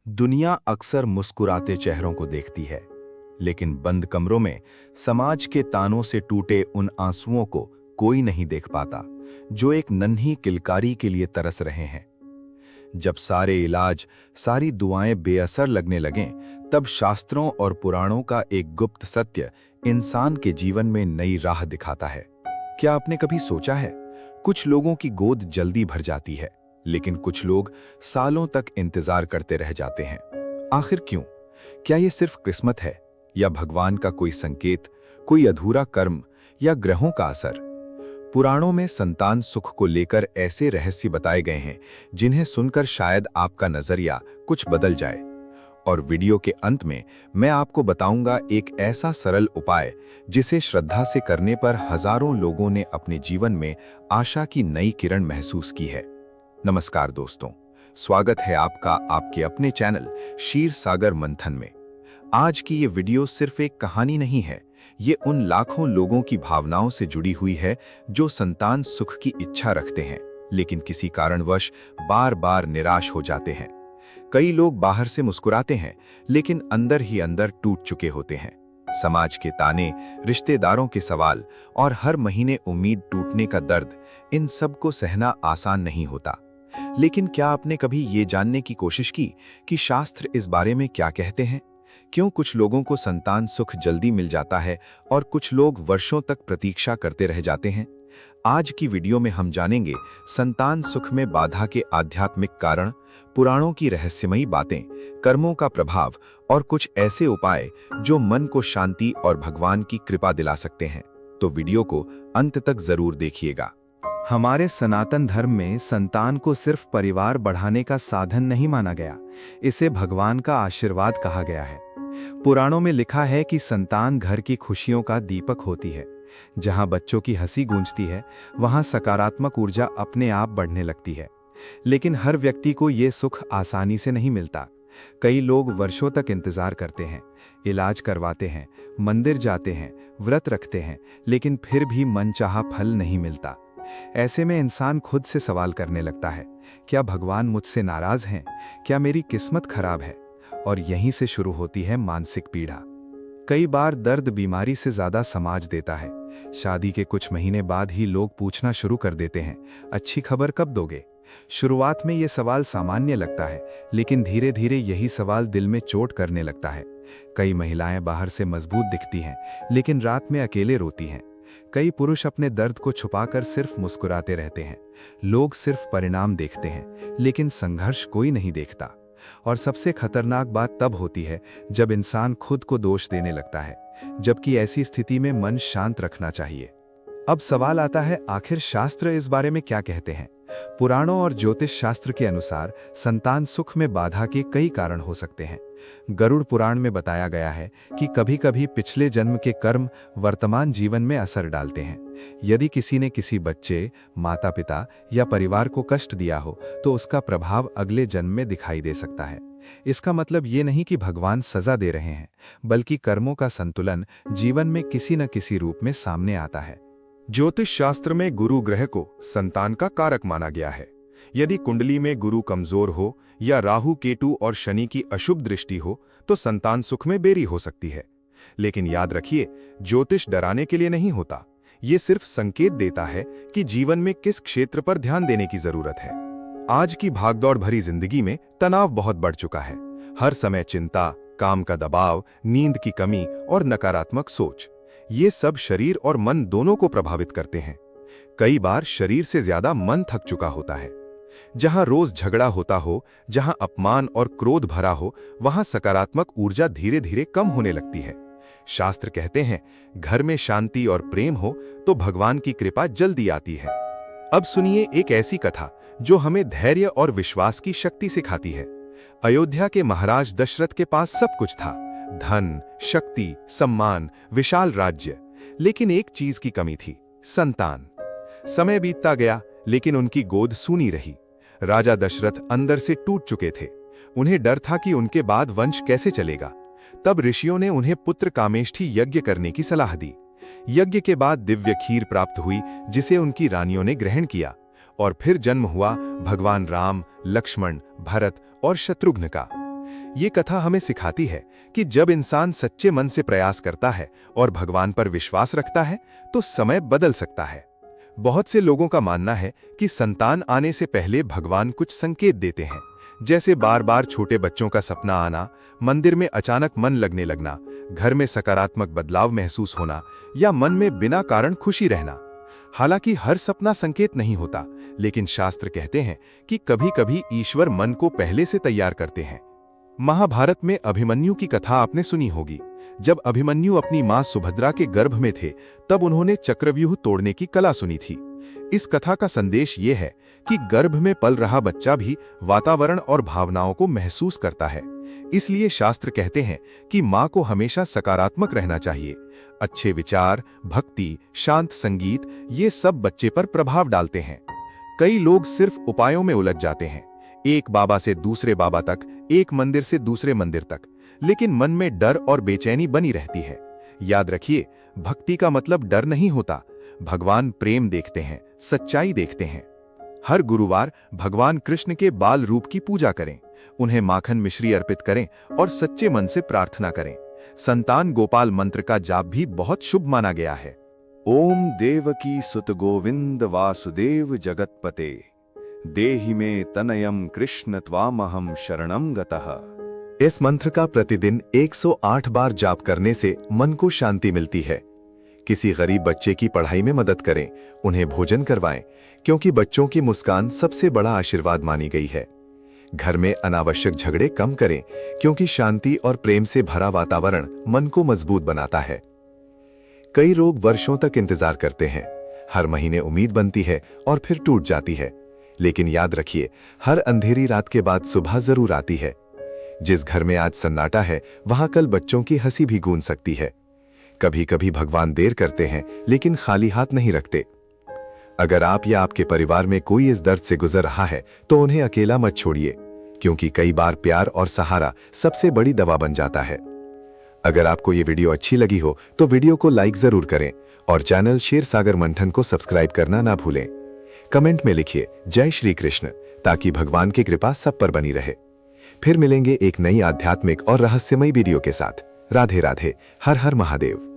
दुनिया अक्सर मुस्कुराते चेहरों को देखती है, लेकिन बंद कमरों में समाज के तानों से टूटे उन आंसुओं को कोई नहीं देख पाता, जो एक नन्ही किलकारी के लिए तरस रहे हैं। जब सारे इलाज, सारी दुआएं बेअसर लगने लगें, तब शास्त्रों और पुराणों का एक गुप्त सत्य इंसान के जीवन में नई राह दिखाता है। क्या आपने कभी सोचा है, कुछ लोगों की गोद जल्दी भर जाती है, लेकिन कुछ लोग सालों तक इंतजार करते रह जाते हैं। आखिर क्यों? क्या ये सिर्फ किस्मत है, या भगवान का कोई संकेत, कोई अधूरा कर्म, या ग्रहों का असर? पुराणों में संतान सुख को लेकर ऐसे रहस्य बताए गए हैं जिन्हें सुनकर शायद आपका नजरिया कुछ बदल जाए। और वीडियो के अंत में मैं आपको बताऊंगा एक ऐसा सरल उपाय जिसे श्रद्धा से करने पर हजारों लोगों ने अपने जीवन में आशा की नई किरण महसूस की है। नमस्कार दोस्तों, स्वागत है आपका आपके अपने चैनल क्षीर सागर मंथन में। आज की ये वीडियो सिर्फ एक कहानी नहीं है, ये उन लाखों लोगों की भावनाओं से जुड़ी हुई है जो संतान सुख की इच्छा रखते हैं, लेकिन किसी कारणवश बार बार निराश हो जाते हैं। कई लोग बाहर से मुस्कुराते हैं, लेकिन अंदर ही अंदर टूट चुके होते हैं। समाज के ताने, रिश्तेदारों के सवाल और हर महीने उम्मीद टूटने का दर्द, इन सब को सहना आसान नहीं होता। लेकिन क्या आपने कभी ये जानने की कोशिश की कि शास्त्र इस बारे में क्या कहते हैं? क्यों कुछ लोगों को संतान सुख जल्दी मिल जाता है और कुछ लोग वर्षों तक प्रतीक्षा करते रह जाते हैं? आज की वीडियो में हम जानेंगे संतान सुख में बाधा के आध्यात्मिक कारण, पुराणों की रहस्यमयी बातें, कर्मों का प्रभाव और कुछ ऐसे उपाय जो मन को शांति और भगवान की कृपा दिला सकते हैं। तो वीडियो को अंत तक जरूर देखिएगा। हमारे सनातन धर्म में संतान को सिर्फ परिवार बढ़ाने का साधन नहीं माना गया, इसे भगवान का आशीर्वाद कहा गया है। पुराणों में लिखा है कि संतान घर की खुशियों का दीपक होती है। जहां बच्चों की हंसी गूंजती है, वहां सकारात्मक ऊर्जा अपने आप बढ़ने लगती है। लेकिन हर व्यक्ति को ये सुख आसानी से नहीं मिलता। कई लोग वर्षों तक इंतजार करते हैं, इलाज करवाते हैं, मंदिर जाते हैं, व्रत रखते हैं, लेकिन फिर भी मनचाहा फल नहीं मिलता। ऐसे में इंसान खुद से सवाल करने लगता है, क्या भगवान मुझसे नाराज हैं? क्या मेरी किस्मत खराब है? और यहीं से शुरू होती है मानसिक पीड़ा। कई बार दर्द बीमारी से ज्यादा समाज देता है। शादी के कुछ महीने बाद ही लोग पूछना शुरू कर देते हैं, अच्छी खबर कब दोगे? शुरुआत में ये सवाल सामान्य लगता है, लेकिन धीरे धीरे यही सवाल दिल में चोट करने लगता है। कई महिलाएं बाहर से मजबूत दिखती हैं, लेकिन रात में अकेले रोती हैं। कई पुरुष अपने दर्द को छुपाकर सिर्फ मुस्कुराते रहते हैं। लोग सिर्फ परिणाम देखते हैं, लेकिन संघर्ष कोई नहीं देखता। और सबसे खतरनाक बात तब होती है जब इंसान खुद को दोष देने लगता है, जबकि ऐसी स्थिति में मन शांत रखना चाहिए। अब सवाल आता है, आखिर शास्त्र इस बारे में क्या कहते हैं? पुराणों और ज्योतिष शास्त्र के अनुसार संतान सुख में बाधा के कई कारण हो सकते हैं। गरुड़ पुराण में बताया गया है कि कभी-कभी पिछले जन्म के कर्म वर्तमान जीवन में असर डालते हैं। यदि किसी ने किसी बच्चे, माता-पिता या परिवार को कष्ट दिया हो, तो उसका प्रभाव अगले जन्म में दिखाई दे सकता है। इसका मतलब ये नहीं कि भगवान सजा दे रहे हैं, बल्कि कर्मों का संतुलन जीवन में किसी न किसी रूप में सामने आता है। ज्योतिष शास्त्र में गुरु ग्रह को संतान का कारक माना गया है। यदि कुंडली में गुरु कमजोर हो या राहु, केतु और शनि की अशुभ दृष्टि हो, तो संतान सुख में देरी हो सकती है। लेकिन याद रखिए, ज्योतिष डराने के लिए नहीं होता, ये सिर्फ संकेत देता है कि जीवन में किस क्षेत्र पर ध्यान देने की जरूरत है। आज की भागदौड़ भरी जिंदगी में तनाव बहुत बढ़ चुका है। हर समय चिंता, काम का दबाव, नींद की कमी और नकारात्मक सोच, ये सब शरीर और मन दोनों को प्रभावित करते हैं। कई बार शरीर से ज्यादा मन थक चुका होता है। जहां रोज झगड़ा होता हो, जहां अपमान और क्रोध भरा हो, वहां सकारात्मक ऊर्जा धीरे धीरे कम होने लगती है। शास्त्र कहते हैं, घर में शांति और प्रेम हो तो भगवान की कृपा जल्दी आती है। अब सुनिए एक ऐसी कथा जो हमें धैर्य और विश्वास की शक्ति सिखाती है। अयोध्या के महाराज दशरथ के पास सब कुछ था, धन, शक्ति, सम्मान, विशाल राज्य, लेकिन एक चीज की कमी थी, संतान। समय बीतता गया, लेकिन उनकी गोद सूनी रही। राजा दशरथ अंदर से टूट चुके थे। उन्हें डर था कि उनके बाद वंश कैसे चलेगा। तब ऋषियों ने उन्हें पुत्र कामेष्ठी यज्ञ करने की सलाह दी। यज्ञ के बाद दिव्य खीर प्राप्त हुई, जिसे उनकी रानियों ने ग्रहण किया, और फिर जन्म हुआ भगवान राम, लक्ष्मण, भरत और शत्रुघ्न का। ये कथा हमें सिखाती है कि जब इंसान सच्चे मन से प्रयास करता है और भगवान पर विश्वास रखता है तो समय बदल सकता है। बहुत से लोगों का मानना है कि संतान आने से पहले भगवान कुछ संकेत देते हैं, जैसे बार बार छोटे बच्चों का सपना आना, मंदिर में अचानक मन लगने लगना, घर में सकारात्मक बदलाव महसूस होना या मन में बिना कारण खुशी रहना। हालांकि हर सपना संकेत नहीं होता, लेकिन शास्त्र कहते हैं कि कभी-कभी ईश्वर मन को पहले से तैयार करते हैं। महाभारत में अभिमन्यु की कथा आपने सुनी होगी। जब अभिमन्यु अपनी मां सुभद्रा के गर्भ में थे, तब उन्होंने चक्रव्यूह तोड़ने की कला सुनी थी। इस कथा का संदेश ये है कि गर्भ में पल रहा बच्चा भी वातावरण और भावनाओं को महसूस करता है। इसलिए शास्त्र कहते हैं कि मां को हमेशा सकारात्मक रहना चाहिए। अच्छे विचार, भक्ति, शांत संगीत, ये सब बच्चे पर प्रभाव डालते हैं। कई लोग सिर्फ उपायों में उलझ जाते हैं, एक बाबा से दूसरे बाबा तक, एक मंदिर से दूसरे मंदिर तक, लेकिन मन में डर और बेचैनी बनी रहती है। याद रखिए, भक्ति का मतलब डर नहीं होता। भगवान प्रेम देखते हैं, सच्चाई देखते हैं। हर गुरुवार भगवान कृष्ण के बाल रूप की पूजा करें, उन्हें माखन मिश्री अर्पित करें और सच्चे मन से प्रार्थना करें। संतान गोपाल मंत्र का जाप भी बहुत शुभ माना गया है। ओम देवकी सुत गोविंद वासुदेव जगतपते देहि में तनयम कृष्ण त्वामहं शरणं गतः। इस मंत्र का प्रतिदिन 108 बार जाप करने से मन को शांति मिलती है। किसी गरीब बच्चे की पढ़ाई में मदद करें, उन्हें भोजन करवाएं, क्योंकि बच्चों की मुस्कान सबसे बड़ा आशीर्वाद मानी गई है। घर में अनावश्यक झगड़े कम करें, क्योंकि शांति और प्रेम से भरा वातावरण मन को मजबूत बनाता है। कई लोग वर्षों तक इंतजार करते हैं, हर महीने उम्मीद बनती है और फिर टूट जाती है। लेकिन याद रखिए, हर अंधेरी रात के बाद सुबह जरूर आती है। जिस घर में आज सन्नाटा है, वहां कल बच्चों की हंसी भी गूंज सकती है। कभी कभी भगवान देर करते हैं, लेकिन खाली हाथ नहीं रखते। अगर आप या आपके परिवार में कोई इस दर्द से गुजर रहा है, तो उन्हें अकेला मत छोड़िए, क्योंकि कई बार प्यार और सहारा सबसे बड़ी दवा बन जाता है। अगर आपको ये वीडियो अच्छी लगी हो तो वीडियो को लाइक जरूर करें और चैनल शेर सागर मंथन को सब्सक्राइब करना ना भूलें। कमेंट में लिखिए जय श्री कृष्ण, ताकि भगवान की कृपा सब पर बनी रहे। फिर मिलेंगे एक नई आध्यात्मिक और रहस्यमयी वीडियो के साथ। राधे राधे, हर हर महादेव।